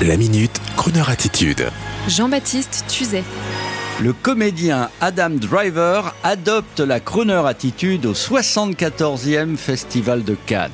La Minute, Crooner Attitude. Jean-Baptiste Tuzet. Le comédien Adam Driver adopte la Crooner Attitude au 74e Festival de Cannes.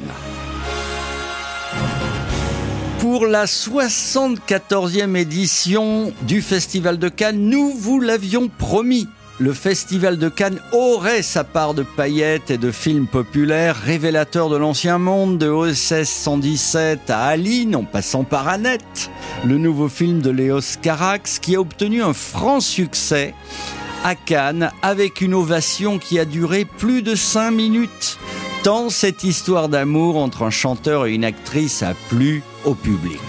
Pour la 74e édition du Festival de Cannes, nous vous l'avions promis. Le Festival de Cannes aurait sa part de paillettes et de films populaires révélateurs de l'ancien monde, de OSS 117 à Aline, en passant par Annette, le nouveau film de Léos Carax qui a obtenu un franc succès à Cannes avec une ovation qui a duré plus de 5 minutes. Tant cette histoire d'amour entre un chanteur et une actrice a plu au public.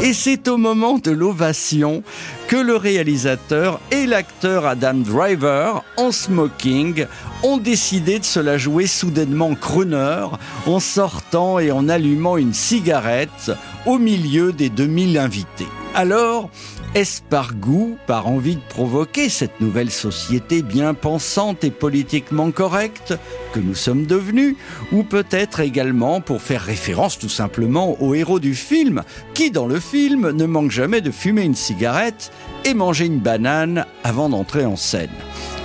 Et c'est au moment de l'ovation que le réalisateur et l'acteur Adam Driver, en smoking, ont décidé de se la jouer soudainement crooner en sortant et en allumant une cigarette au milieu des 2000 invités. Alors, est-ce par goût, par envie de provoquer cette nouvelle société bien pensante et politiquement correcte que nous sommes devenus, ou peut-être également pour faire référence tout simplement au héros du film, qui dans le film ne manque jamais de fumer une cigarette et manger une banane avant d'entrer en scène.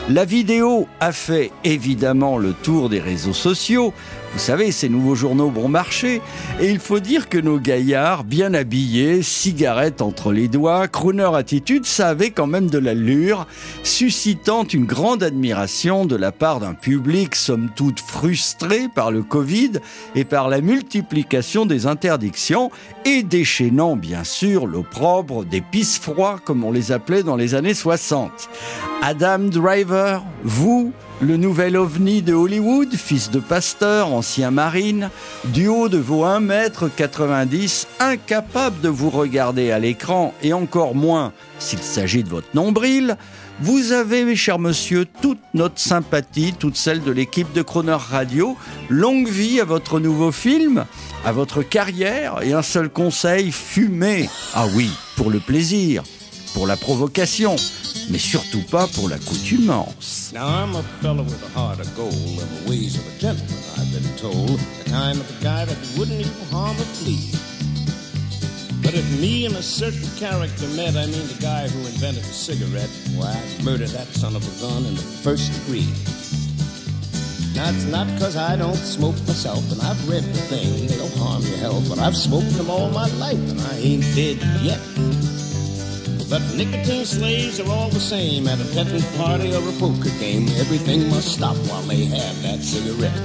La vidéo a fait évidemment le tour des réseaux sociaux. Vous savez, ces nouveaux journaux bon marché. Et il faut dire que nos gaillards, bien habillés, cigarettes entre les doigts, crooner attitude, ça avait quand même de l'allure, suscitant une grande admiration de la part d'un public somme toute frustré par le Covid et par la multiplication des interdictions et déchaînant bien sûr l'opprobre des pisse-froids comme on les appelait dans les années 60. Adam Driver, vous, le nouvel ovni de Hollywood, fils de pasteur, ancien marine, du haut de vos 1m90, incapable de vous regarder à l'écran et encore moins s'il s'agit de votre nombril, vous avez, mes chers monsieur, toute notre sympathie, toute celle de l'équipe de Crooner Radio. Longue vie à votre nouveau film, à votre carrière, et un seul conseil, fumez. Ah oui, pour le plaisir, pour la provocation, mais surtout pas pour l'accoutumance. Now I'm a fellow with a heart of gold and the ways of a gentleman, I've been told. The kind of a guy that wouldn't even harm a flea. But if me and a certain character met, I mean the guy who invented the cigarette, why, I'd murder that son of a gun in the first degree. Now it's not 'cause I don't smoke myself, and I've read the thing, they'll harm your health, but I've smoked them all my life and I ain't dead yet. But nicotine slaves are all the same. At a petting party or a poker game, everything must stop while they have that cigarette.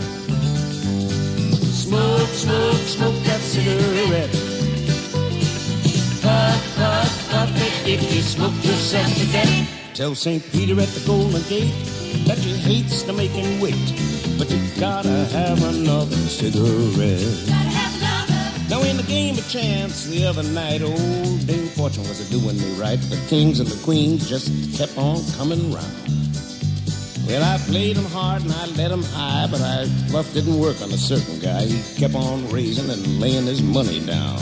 Smoke, smoke, smoke that cigarette. Puff, puff, puff it if you smoke yourself to death. Tell St. Peter at the Golden Gate that you hates to make him wait, but you gotta have another cigarette. Now in the game of chance the other night, old Dame Fortune was a-doing me right. The kings and the queens just kept on coming round. Well, I played them hard and I let them high, but I bluff didn't work on a certain guy. He kept on raising and laying his money down.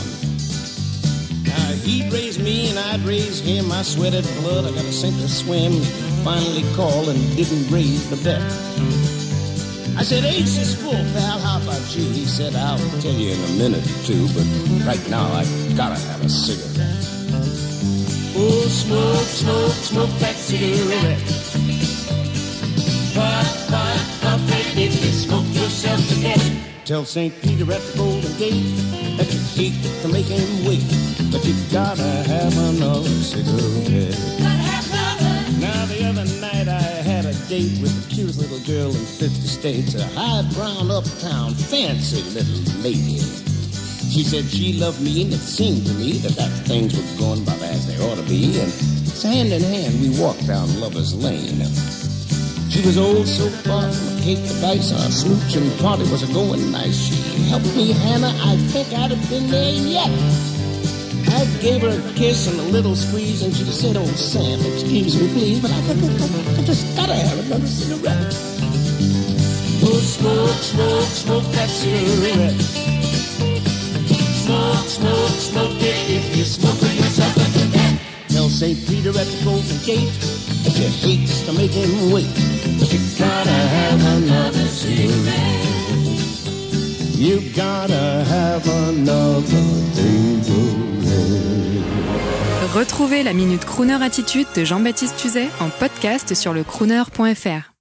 Now he'd raise me and I'd raise him. I sweated blood, I got to sink or swim. He finally called and didn't raise the bet. I said, Ace is full, pal, how about you? He said, I'll tell you in a minute or two, but right now I gotta have a cigarette. Oh, smoke, smoke, smoke that cigarette. Puff, puff, puff it if you smoke yourself to death. Tell St. Peter at the Golden Gate that you hate to make him wait, but you gotta have another cigarette. Now the other night I had a date with the cutest little girl in 50 states, a high brown uptown fancy little lady. She said she loved me and it seemed to me that things were going about as they ought to be, and so hand in hand we walked down Lover's Lane. She was oh so far from a cake to dice, our smooch and party was a-going nice. She helped me, Hannah, I think I'd have been there yet. I gave her a kiss and a little squeeze, and she said, oh, Sam, excuse me, please, but I just gotta have another cigarette. Oh, smoke, smoke, smoke that cigarette. Smoke, smoke, smoke it if you smoke it yourself to death. Tell St. Peter at the Golden Gate that you hate to make him wait, but you gotta have another cigarette. You gotta have another cigarette. Retrouvez la Minute Crooner Attitude de Jean-Baptiste Tuzet en podcast sur le crooner.fr.